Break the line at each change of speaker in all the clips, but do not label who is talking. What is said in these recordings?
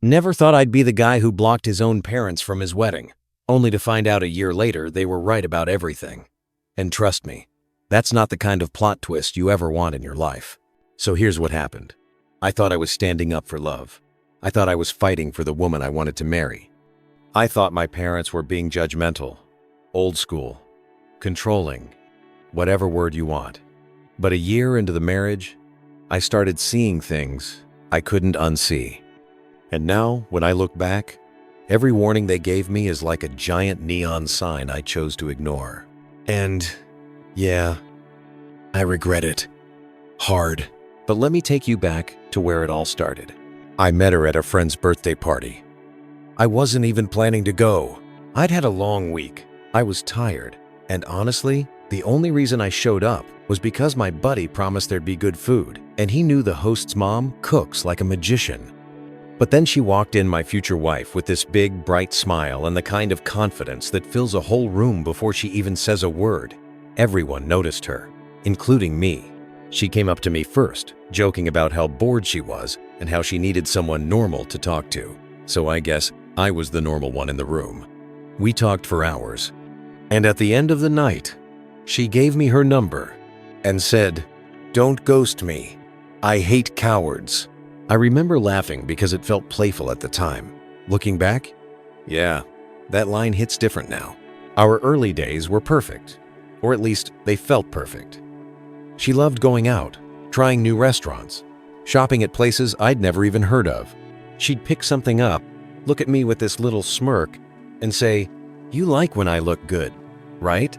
Never thought I'd be the guy who blocked his own parents from his wedding, only to find out a year later they were right about everything. And trust me, that's not the kind of plot twist you ever want in your life. So here's what happened. I thought I was standing up for love. I thought I was fighting for the woman I wanted to marry. I thought my parents were being judgmental, old school, controlling, whatever word you want. But a year into the marriage, I started seeing things I couldn't unsee. And now, when I look back, every warning they gave me is like a giant neon sign I chose to ignore. And, yeah, I regret it. Hard. But let me take you back to where it all started. I met her at a friend's birthday party. I wasn't even planning to go. I'd had a long week. I was tired. And honestly, the only reason I showed up was because my buddy promised there'd be good food, and he knew the host's mom cooks like a magician. But then she walked in, my future wife, with this big, bright smile and the kind of confidence that fills a whole room before she even says a word. Everyone noticed her, including me. She came up to me first, joking about how bored she was and how she needed someone normal to talk to. So I guess I was the normal one in the room. We talked for hours. And at the end of the night, she gave me her number and said, "Don't ghost me. I hate cowards." I remember laughing because it felt playful at the time. Looking back, yeah, that line hits different now. Our early days were perfect, or at least they felt perfect. She loved going out, trying new restaurants, shopping at places I'd never even heard of. She'd pick something up, look at me with this little smirk, and say, "You like when I look good, right?"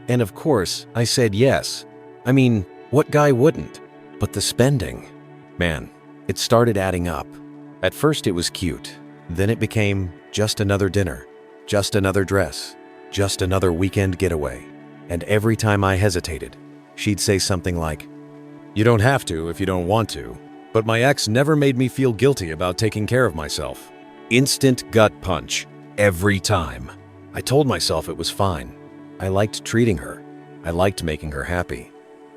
And of course, I said yes. I mean, what guy wouldn't? But the spending, man, it started adding up. At first it was cute. Then it became just another dinner, just another dress, just another weekend getaway. And every time I hesitated, she'd say something like, "You don't have to if you don't want to, but my ex never made me feel guilty about taking care of myself." Instant gut punch, every time. I told myself it was fine. I liked treating her. I liked making her happy.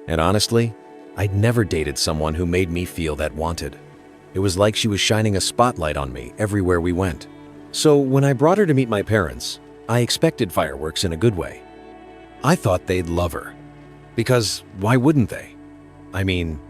And honestly, I'd never dated someone who made me feel that wanted. It was like she was shining a spotlight on me everywhere we went. So when I brought her to meet my parents, I expected fireworks in a good way. I thought they'd love her. Because why wouldn't they? I mean,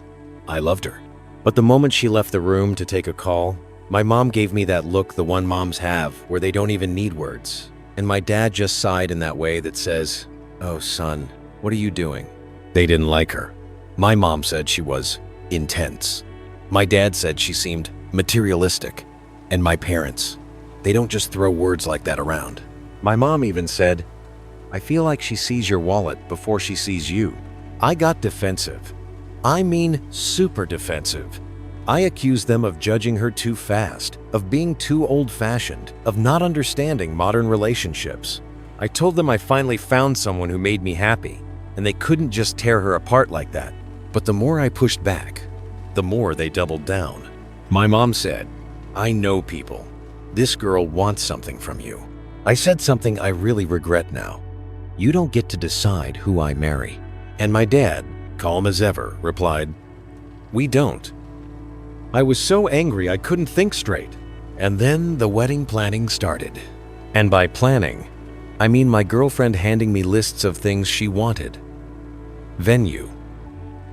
I loved her. But the moment she left the room to take a call, my mom gave me that look the one moms have where they don't even need words. And my dad just sighed in that way that says, "Oh son, what are you doing?" They didn't like her. My mom said she was intense. My dad said she seemed materialistic. And my parents, they don't just throw words like that around. My mom even said, "I feel like she sees your wallet before she sees you." I got defensive. I mean, super defensive. I accused them of judging her too fast, of being too old-fashioned, of not understanding modern relationships. I told them I finally found someone who made me happy, and they couldn't just tear her apart like that. But the more I pushed back, the more they doubled down. My mom said, "I know people. This girl wants something from you." I said something I really regret now. "You don't get to decide who I marry." And my dad, calm as ever, replied, "We don't." I was so angry I couldn't think straight. And then the wedding planning started. And by planning, I mean my girlfriend handing me lists of things she wanted. Venue,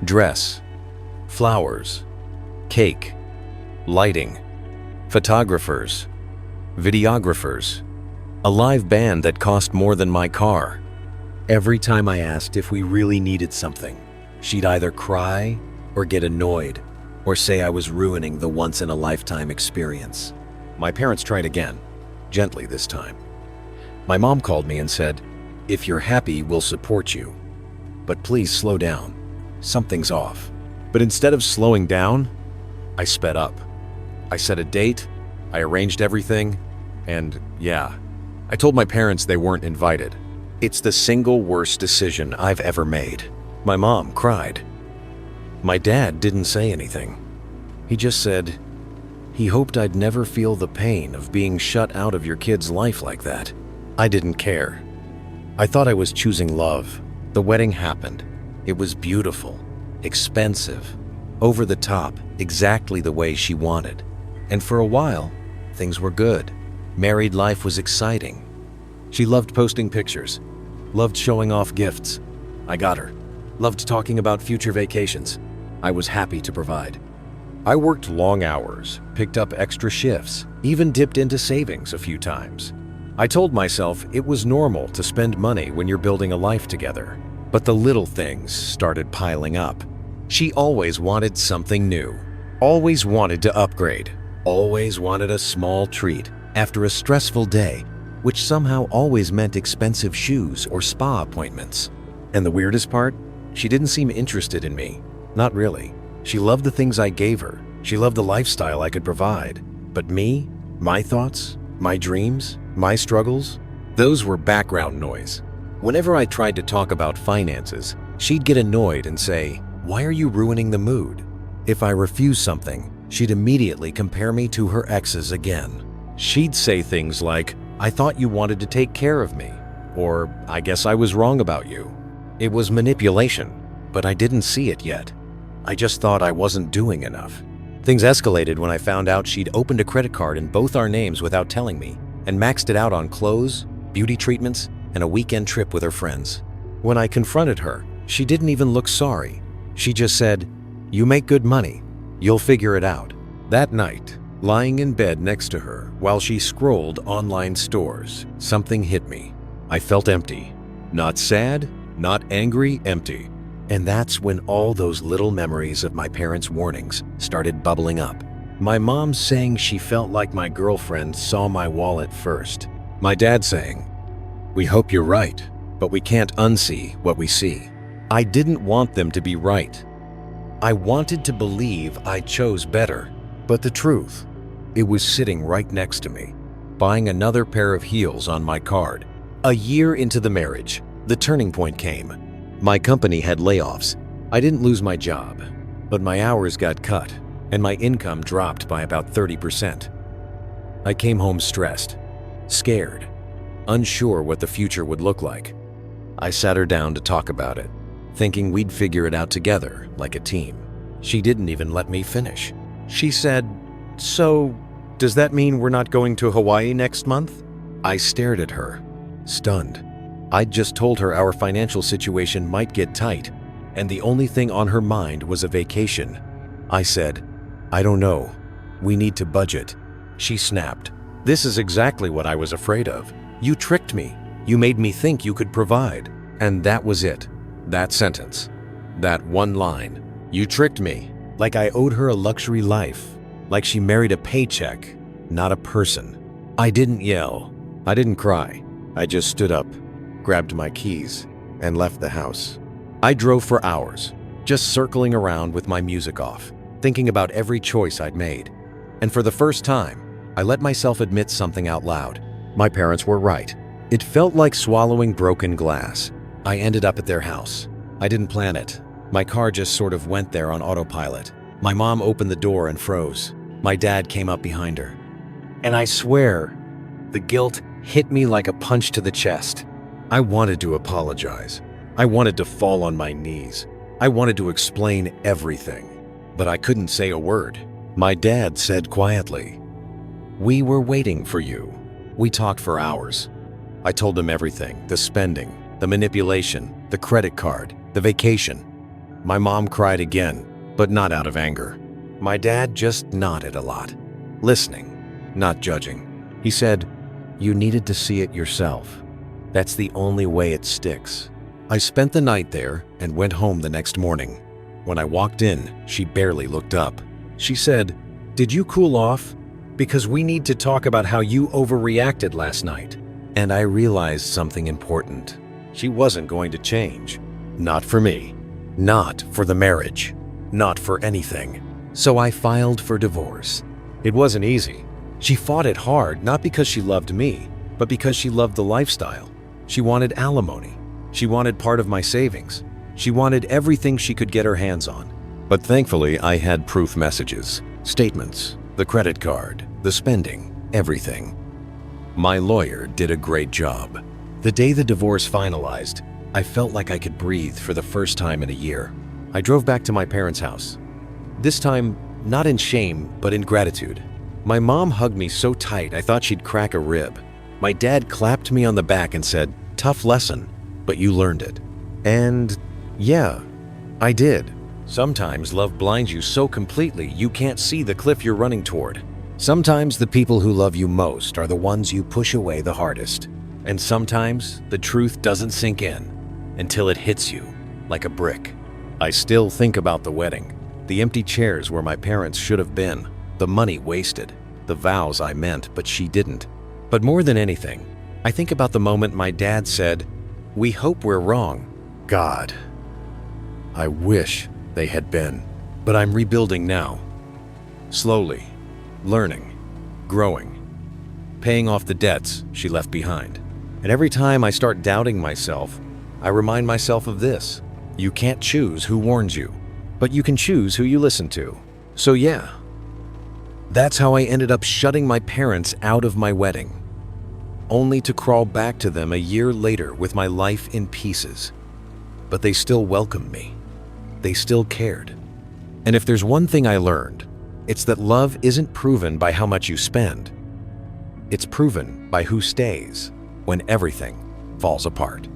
dress, flowers, cake, lighting, photographers, videographers, a live band that cost more than my car. Every time I asked if we really needed something, she'd either cry or get annoyed or say I was ruining the once-in-a-lifetime experience. My parents tried again, gently this time. My mom called me and said, "If you're happy, we'll support you. But please slow down. Something's off." But instead of slowing down, I sped up. I set a date, I arranged everything, and yeah, I told my parents they weren't invited. It's the single worst decision I've ever made. My mom cried. My dad didn't say anything. He just said, he hoped I'd never feel the pain of being shut out of your kid's life like that. I didn't care. I thought I was choosing love. The wedding happened. It was beautiful, expensive, over the top, exactly the way she wanted. And for a while, Things were good. Married life was exciting. She loved posting pictures, loved showing off gifts. I got her. Loved talking about future vacations. I was happy to provide. I worked long hours, picked up extra shifts, even dipped into savings a few times. I told myself it was normal to spend money when you're building a life together. But the little things started piling up. She always wanted something new, always wanted to upgrade, always wanted a small treat after a stressful day, which somehow always meant expensive shoes or spa appointments. And the weirdest part? She didn't seem interested in me. Not really. She loved the things I gave her. She loved the lifestyle I could provide. But me, my thoughts, my dreams, my struggles, those were background noise. Whenever I tried to talk about finances, she'd get annoyed and say, "Why are you ruining the mood?" If I refused something, she'd immediately compare me to her exes again. She'd say things like, "I thought you wanted to take care of me," or "I guess I was wrong about you." It was manipulation, but I didn't see it yet. I just thought I wasn't doing enough. Things escalated when I found out she'd opened a credit card in both our names without telling me and maxed it out on clothes, beauty treatments, and a weekend trip with her friends. When I confronted her, she didn't even look sorry. She just said, "You make good money. You'll figure it out." That night, lying in bed next to her while she scrolled online stores, something hit me. I felt empty. Not sad, not angry, empty. And that's when all those little memories of my parents' warnings started bubbling up. My mom saying she felt like my girlfriend saw my wallet first. My dad saying, "We hope you're right, but we can't unsee what we see." I didn't want them to be right. I wanted to believe I chose better. But the truth, it was sitting right next to me, buying another pair of heels on my card. A year into the marriage, the turning point came. My company had layoffs. I didn't lose my job, but my hours got cut and my income dropped by about 30%. I came home stressed, scared, unsure what the future would look like. I sat her down to talk about it, thinking we'd figure it out together like a team. She didn't even let me finish. She said, "So, does that mean we're not going to Hawaii next month?" I stared at her, stunned. I'd just told her our financial situation might get tight, and the only thing on her mind was a vacation. I said, "I don't know. We need to budget." She snapped, "This is exactly what I was afraid of. You tricked me. You made me think you could provide." And that was it. That sentence. That one line. You tricked me. Like I owed her a luxury life. Like she married a paycheck, not a person. I didn't yell. I didn't cry. I just stood up, grabbed my keys, and left the house. I drove for hours, just circling around with my music off, thinking about every choice I'd made. And for the first time, I let myself admit something out loud. My parents were right. It felt like swallowing broken glass. I ended up at their house. I didn't plan it. My car just sort of went there on autopilot. My mom opened the door and froze. My dad came up behind her. And I swear, the guilt hit me like a punch to the chest. I wanted to apologize. I wanted to fall on my knees. I wanted to explain everything. But I couldn't say a word. My dad said quietly, "We were waiting for you." We talked for hours. I told him everything, the spending, the manipulation, the credit card, the vacation. My mom cried again, but not out of anger. My dad just nodded a lot, listening, not judging. He said, "You needed to see it yourself. That's the only way it sticks." I spent the night there and went home the next morning. When I walked in, she barely looked up. She said, "Did you cool off? Because we need to talk about how you overreacted last night." And I realized something important. She wasn't going to change. Not for me. Not for the marriage. Not for anything. So I filed for divorce. It wasn't easy. She fought it hard, not because she loved me, but because she loved the lifestyle. She wanted alimony. She wanted part of my savings. She wanted everything she could get her hands on. But thankfully, I had proof messages, statements, the credit card, the spending, everything. My lawyer did a great job. The day the divorce finalized, I felt like I could breathe for the first time in a year. I drove back to my parents' house. This time, not in shame, but in gratitude. My mom hugged me so tight I thought she'd crack a rib. My dad clapped me on the back and said, "Tough lesson, but you learned it." And yeah, I did. Sometimes love blinds you so completely you can't see the cliff you're running toward. Sometimes the people who love you most are the ones you push away the hardest. And sometimes the truth doesn't sink in until it hits you like a brick. I still think about the wedding, the empty chairs where my parents should have been, the money wasted, the vows I meant but she didn't. But more than anything, I think about the moment my dad said, "We hope we're wrong." God, I wish they had been. But I'm rebuilding now. Slowly, learning, growing, paying off the debts she left behind. And every time I start doubting myself, I remind myself of this. You can't choose who warns you, but you can choose who you listen to. So yeah, that's how I ended up shutting my parents out of my wedding, only to crawl back to them a year later with my life in pieces. But they still welcomed me. They still cared. And if there's one thing I learned, it's that love isn't proven by how much you spend. It's proven by who stays when everything falls apart.